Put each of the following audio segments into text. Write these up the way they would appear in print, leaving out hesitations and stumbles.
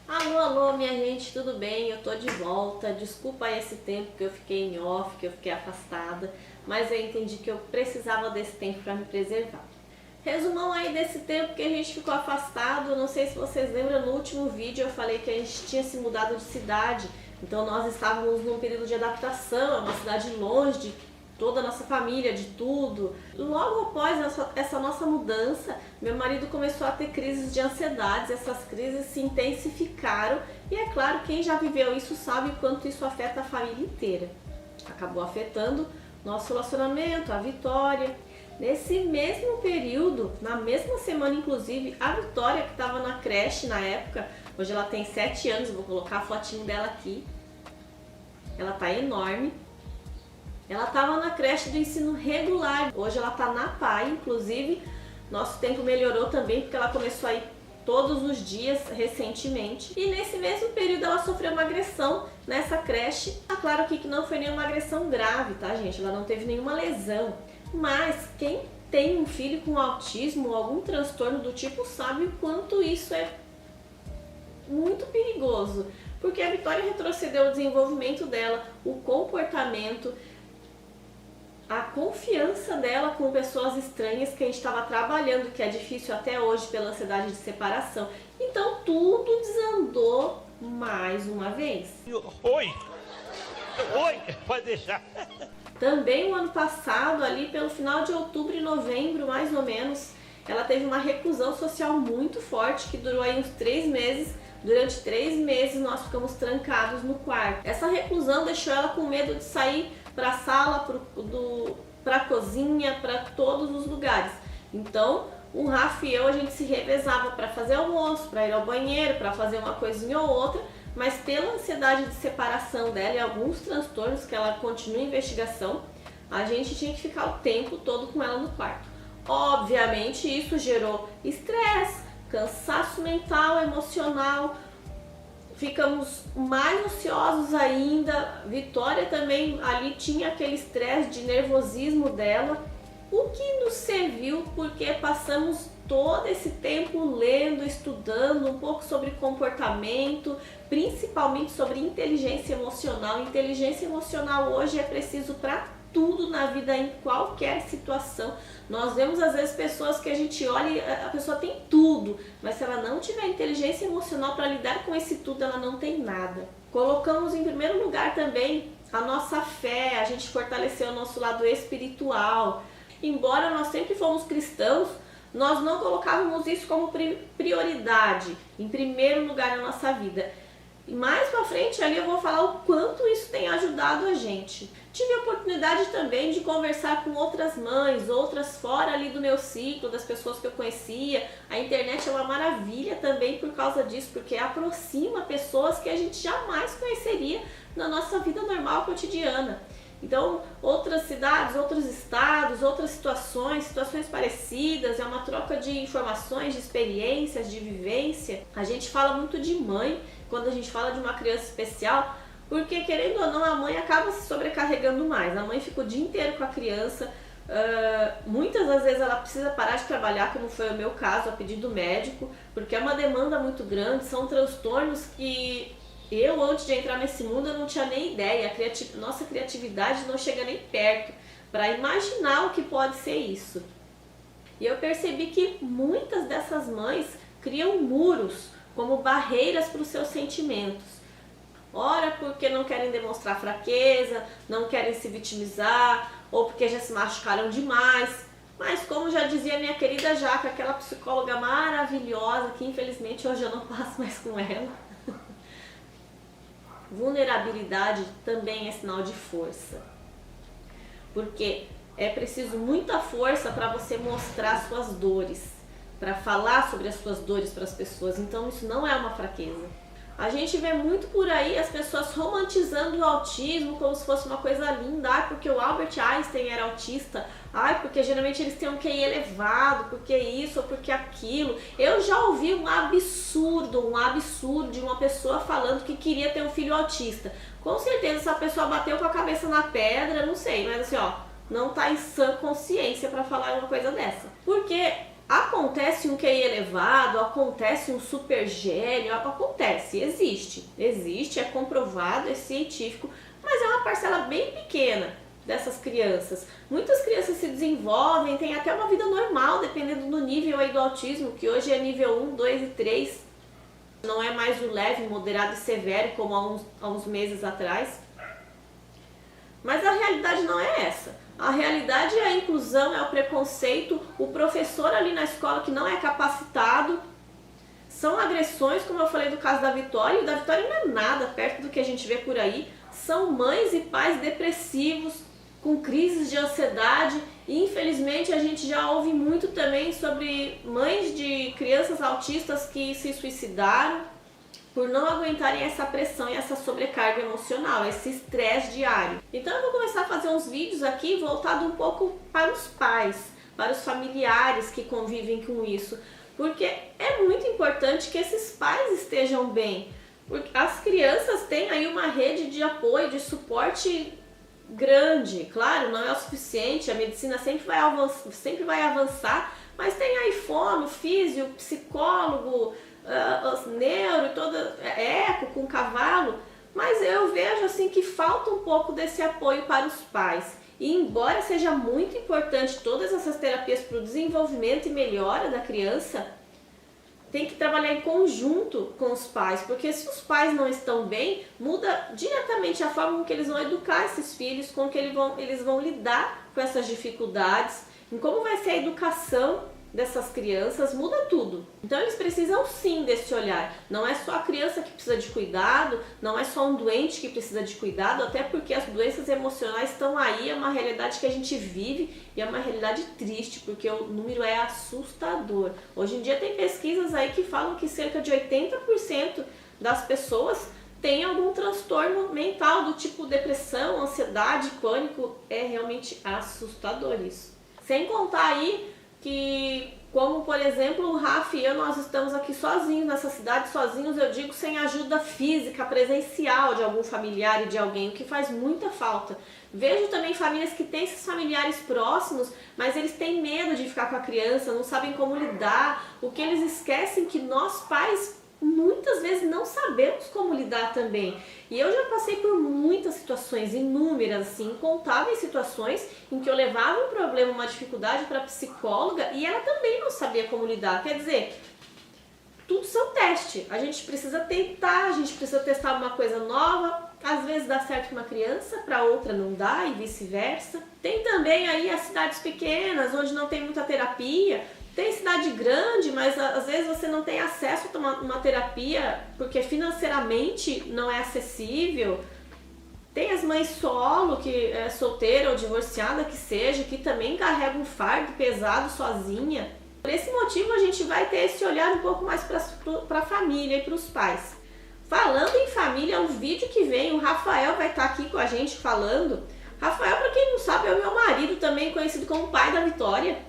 Alô, alô, minha gente, tudo bem? Eu tô de volta. Desculpa aí esse tempo que eu fiquei em off, que eu fiquei afastada, mas eu entendi que eu precisava desse tempo para me preservar. Resumão aí desse tempo que a gente ficou afastado. Não sei se vocês lembram, no último vídeo eu falei que a gente tinha se mudado de cidade, então nós estávamos num período de adaptação, é uma cidade longe de toda a nossa família, de tudo. Logo após essa nossa mudança, meu marido começou a ter crises de ansiedade, essas crises se intensificaram e é claro, quem já viveu isso sabe o quanto isso afeta a família inteira. Acabou afetando nosso relacionamento, a Vitória. Nesse mesmo período, na mesma semana inclusive, a Vitória, que estava na creche na época, hoje ela tem 7 anos, vou colocar a fotinho dela aqui, ela tá enorme. Ela estava na creche do ensino regular, hoje ela está na PAI, inclusive nosso tempo melhorou também porque ela começou a ir todos os dias recentemente. E nesse mesmo período ela sofreu uma agressão nessa creche. Tá claro aqui que não foi nenhuma agressão grave, tá gente? Ela não teve nenhuma lesão. Mas quem tem um filho com autismo ou algum transtorno do tipo sabe o quanto isso é muito perigoso. Porque a Vitória retrocedeu o desenvolvimento dela, o comportamento, a confiança dela com pessoas estranhas que a gente estava trabalhando, que é difícil até hoje pela ansiedade de separação. Então tudo desandou mais uma vez. Oi, pode deixar. Também o ano passado, ali pelo final de outubro e novembro, mais ou menos, ela teve uma reclusão social muito forte, que durou aí uns 3 meses. Durante 3 meses nós ficamos trancados no quarto. Essa reclusão deixou ela com medo de sair para a sala, para a cozinha, para todos os lugares. Então, o Rafa e eu, a gente se revezava para fazer almoço, para ir ao banheiro, para fazer uma coisinha ou outra, mas pela ansiedade de separação dela e alguns transtornos que ela continua em investigação, a gente tinha que ficar o tempo todo com ela no quarto. Obviamente, isso gerou estresse, cansaço mental, emocional. Ficamos mais ansiosos ainda. Vitória também ali tinha aquele estresse de nervosismo dela, o que nos serviu porque passamos todo esse tempo lendo, estudando um pouco sobre comportamento, principalmente sobre inteligência emocional. Inteligência emocional hoje é preciso para tudo na vida, em qualquer situação. Nós vemos às vezes pessoas que a gente olha e a pessoa tem tudo, mas se ela não tiver inteligência emocional para lidar com esse tudo, ela não tem nada. Colocamos em primeiro lugar também a nossa fé, a gente fortaleceu o nosso lado espiritual. Embora nós sempre fomos cristãos, nós não colocávamos isso como prioridade, em primeiro lugar na nossa vida. E mais pra frente ali eu vou falar o quanto isso tem ajudado a gente. Tive a oportunidade também de conversar com outras mães, outras fora ali do meu ciclo, das pessoas que eu conhecia. A internet é uma maravilha também por causa disso, porque aproxima pessoas que a gente jamais conheceria na nossa vida normal cotidiana. Então, outras cidades, outros estados, outras situações parecidas, é uma troca de informações, de experiências, de vivência. A gente fala muito de mãe quando a gente fala de uma criança especial, porque querendo ou não, a mãe acaba se sobrecarregando mais. A mãe fica o dia inteiro com a criança, muitas das vezes ela precisa parar de trabalhar, como foi o meu caso, a pedido médico, porque é uma demanda muito grande, são transtornos que eu, antes de entrar nesse mundo, eu não tinha nem ideia. Nossa criatividade não chega nem perto para imaginar o que pode ser isso. E eu percebi que muitas dessas mães criam muros como barreiras para os seus sentimentos. Ora porque não querem demonstrar fraqueza, não querem se vitimizar, ou porque já se machucaram demais. Mas como já dizia minha querida Jaca, aquela psicóloga maravilhosa, que infelizmente hoje eu não passo mais com ela, vulnerabilidade também é sinal de força, porque é preciso muita força para você mostrar suas dores, para falar sobre as suas dores para as pessoas. Então isso não é uma fraqueza. A gente vê muito por aí as pessoas romantizando o autismo como se fosse uma coisa linda. Porque o Albert Einstein era autista. Porque geralmente eles têm um QI elevado, porque isso ou porque aquilo. Eu já ouvi um absurdo de uma pessoa falando que queria ter um filho autista. Com certeza essa pessoa bateu com a cabeça na pedra, não sei, mas assim, não tá em sã consciência para falar uma coisa dessa. Porque Acontece um QI elevado, acontece um super gênio, acontece, existe, é comprovado, é científico, mas é uma parcela bem pequena dessas crianças. Muitas crianças se desenvolvem, têm até uma vida normal, dependendo do nível aí do autismo, que hoje é nível 1, 2 e 3, não é mais o leve, moderado e severo como há uns meses atrás. Mas a realidade não é essa. A realidade é a inclusão, é o preconceito, o professor ali na escola que não é capacitado. São agressões, como eu falei do caso da Vitória, e da Vitória não é nada perto do que a gente vê por aí. São mães e pais depressivos, com crises de ansiedade, e infelizmente a gente já ouve muito também sobre mães de crianças autistas que se suicidaram por não aguentarem essa pressão e essa sobrecarga emocional, esse estresse diário. Então eu vou começar a fazer uns vídeos aqui voltado um pouco para os pais, para os familiares que convivem com isso, porque é muito importante que esses pais estejam bem, porque as crianças têm aí uma rede de apoio, de suporte grande. Claro, não é o suficiente, a medicina sempre vai avançar, mas tem aí fono, físio, psicólogo, neuro, toda eco com cavalo, mas eu vejo assim que falta um pouco desse apoio para os pais. E embora seja muito importante todas essas terapias para o desenvolvimento e melhora da criança, tem que trabalhar em conjunto com os pais, porque se os pais não estão bem, muda diretamente a forma com que eles vão educar esses filhos, com que eles vão lidar com essas dificuldades, em como vai ser a educação dessas crianças, muda tudo. Então eles precisam sim desse olhar. Não é só a criança que precisa de cuidado, não é só um doente que precisa de cuidado, até porque as doenças emocionais estão aí, é uma realidade que a gente vive e é uma realidade triste, porque o número é assustador. Hoje em dia tem pesquisas aí que falam que cerca de 80% das pessoas têm algum transtorno mental do tipo depressão, ansiedade, pânico. É realmente assustador isso. Sem contar aí que, como por exemplo o Rafa e eu, nós estamos aqui sozinhos nessa cidade, sozinhos eu digo sem ajuda física, presencial de algum familiar e de alguém, o que faz muita falta. Vejo também famílias que têm esses familiares próximos, mas eles têm medo de ficar com a criança, não sabem como lidar, o que eles esquecem que nós pais muitas vezes não sabemos como lidar também. E eu já passei por muitas situações, inúmeras, assim, incontáveis situações em que eu levava um problema, uma dificuldade para a psicóloga e ela também não sabia como lidar. Quer dizer, tudo são teste. A gente precisa tentar, a gente precisa testar uma coisa nova. Às vezes dá certo para uma criança, para outra não dá e vice-versa. Tem também aí as cidades pequenas, onde não tem muita terapia. Tem cidade grande, mas às vezes você não tem acesso a uma terapia porque financeiramente não é acessível. Tem as mães solo, que é solteira ou divorciada que seja, que também carrega um fardo pesado sozinha. Por esse motivo a gente vai ter esse olhar um pouco mais para a família e para os pais. Falando em família, o vídeo que vem, o Rafael vai estar aqui com a gente falando. Rafael, para quem não sabe, é o meu marido, também conhecido como pai da Vitória.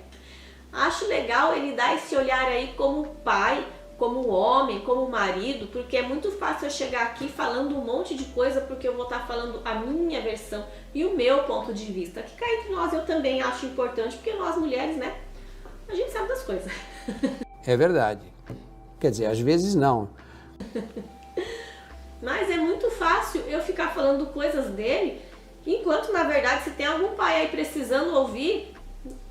Acho legal ele dar esse olhar aí como pai, como homem, como marido, porque é muito fácil eu chegar aqui falando um monte de coisa, porque eu vou estar falando a minha versão e o meu ponto de vista. Que cá entre nós eu também acho importante, porque nós mulheres, né, a gente sabe das coisas. É verdade. Quer dizer, às vezes não. Mas é muito fácil eu ficar falando coisas dele, enquanto na verdade se tem algum pai aí precisando ouvir,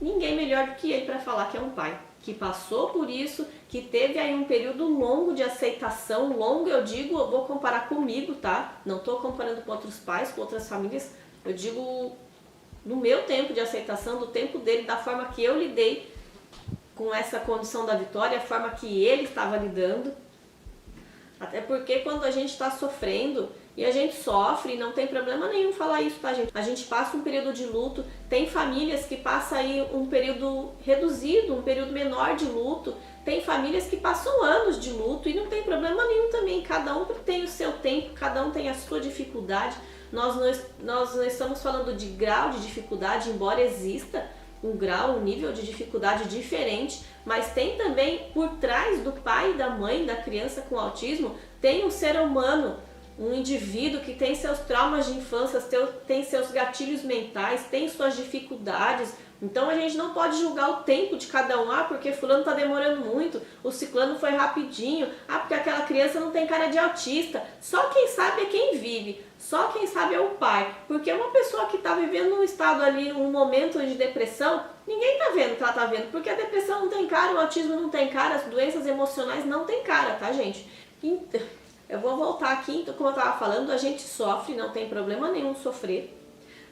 ninguém melhor do que ele para falar que é um pai, que passou por isso, que teve aí um período longo de aceitação, longo eu digo, eu vou comparar comigo, tá? Não tô comparando com outros pais, com outras famílias, eu digo no meu tempo de aceitação, do tempo dele, da forma que eu lidei com essa condição da Vitória, a forma que ele estava lidando. Até porque quando a gente está sofrendo, e a gente sofre, não tem problema nenhum falar isso, tá, gente? A gente passa um período de luto, tem famílias que passam aí um período reduzido, um período menor de luto, tem famílias que passam anos de luto e não tem problema nenhum também, cada um tem o seu tempo, cada um tem a sua dificuldade. Nós não estamos falando de grau de dificuldade, embora exista um grau, um nível de dificuldade diferente, mas tem também por trás do pai e da mãe da criança com autismo, tem um ser humano, um indivíduo que tem seus traumas de infância, tem seus gatilhos mentais, tem suas dificuldades. Então a gente não pode julgar o tempo de cada um, porque fulano tá demorando muito, o ciclano foi rapidinho, porque aquela criança não tem cara de autista. Só quem sabe é quem vive, só quem sabe é o pai. Porque uma pessoa que tá vivendo um estado ali, um momento de depressão, ninguém tá vendo que ela tá vendo, porque a depressão não tem cara, o autismo não tem cara, as doenças emocionais não tem cara, tá, gente? Então, eu vou voltar aqui, então, como eu estava falando, a gente sofre, não tem problema nenhum sofrer.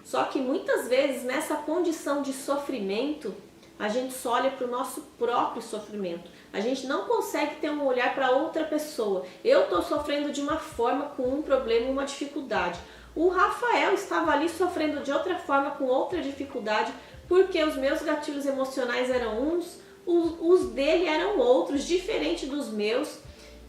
Só que muitas vezes nessa condição de sofrimento, a gente só olha para o nosso próprio sofrimento. A gente não consegue ter um olhar para outra pessoa. Eu estou sofrendo de uma forma com um problema, uma dificuldade. O Rafael estava ali sofrendo de outra forma, com outra dificuldade, porque os meus gatilhos emocionais eram uns, os dele eram outros, diferente dos meus.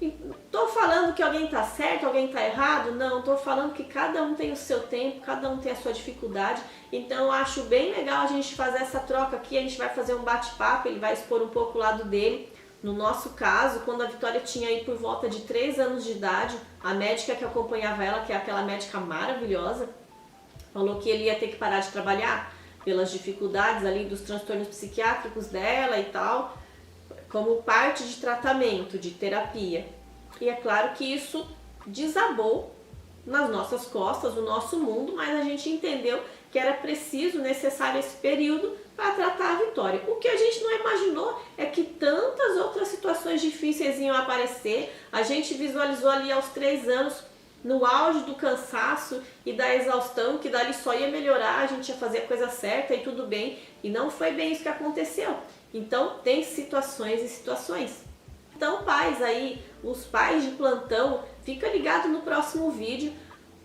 Estou falando que alguém está certo, alguém está errado? Não, estou falando que cada um tem o seu tempo, cada um tem a sua dificuldade. Então eu acho bem legal a gente fazer essa troca aqui, a gente vai fazer um bate-papo, ele vai expor um pouco o lado dele. No nosso caso, quando a Vitória tinha aí por volta de 3 anos de idade, a médica que acompanhava ela, que é aquela médica maravilhosa, falou que ele ia ter que parar de trabalhar pelas dificuldades ali dos transtornos psiquiátricos dela e tal, como parte de tratamento, de terapia. E é claro que isso desabou nas nossas costas, no nosso mundo, mas a gente entendeu que era preciso, necessário esse período para tratar a Vitória. O que a gente não imaginou é que tantas outras situações difíceis iam aparecer. A gente visualizou ali aos 3 anos, no auge do cansaço e da exaustão, que dali só ia melhorar, a gente ia fazer a coisa certa e tudo bem. E não foi bem isso que aconteceu. Então tem situações e situações. Então pais aí, os pais de plantão, fica ligado no próximo vídeo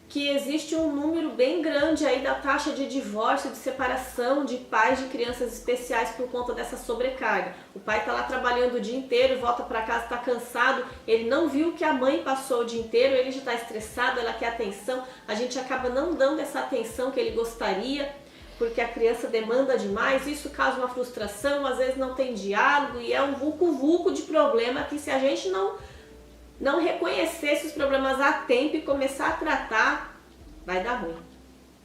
que existe um número bem grande aí da taxa de divórcio, de separação de pais de crianças especiais por conta dessa sobrecarga. O pai está lá trabalhando o dia inteiro, volta para casa, está cansado, ele não viu que a mãe passou o dia inteiro, ele já está estressado, ela quer atenção, a gente acaba não dando essa atenção que ele gostaria, porque a criança demanda demais, isso causa uma frustração, às vezes não tem diálogo e é um vulco-vulco de problema que se a gente não reconhecer esses problemas a tempo e começar a tratar, vai dar ruim.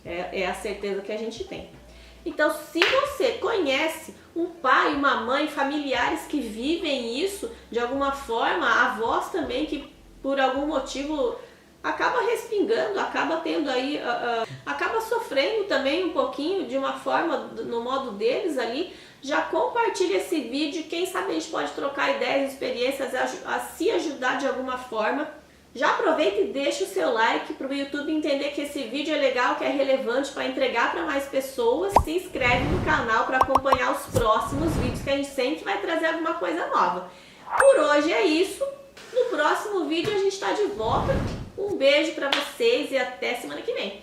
É a certeza que a gente tem. Então, se você conhece um pai, uma mãe, familiares que vivem isso de alguma forma, avós também que por algum motivo acaba respingando, acaba tendo aí, acaba sofrendo também um pouquinho de uma forma, no modo deles ali, já compartilha esse vídeo, quem sabe a gente pode trocar ideias, experiências, a se ajudar de alguma forma. Já aproveita e deixa o seu like para o YouTube entender que esse vídeo é legal, que é relevante para entregar para mais pessoas. Se inscreve no canal para acompanhar os próximos vídeos, que a gente sempre vai trazer alguma coisa nova. Por hoje é isso. No próximo vídeo a gente está de volta. Um beijo para vocês e até semana que vem.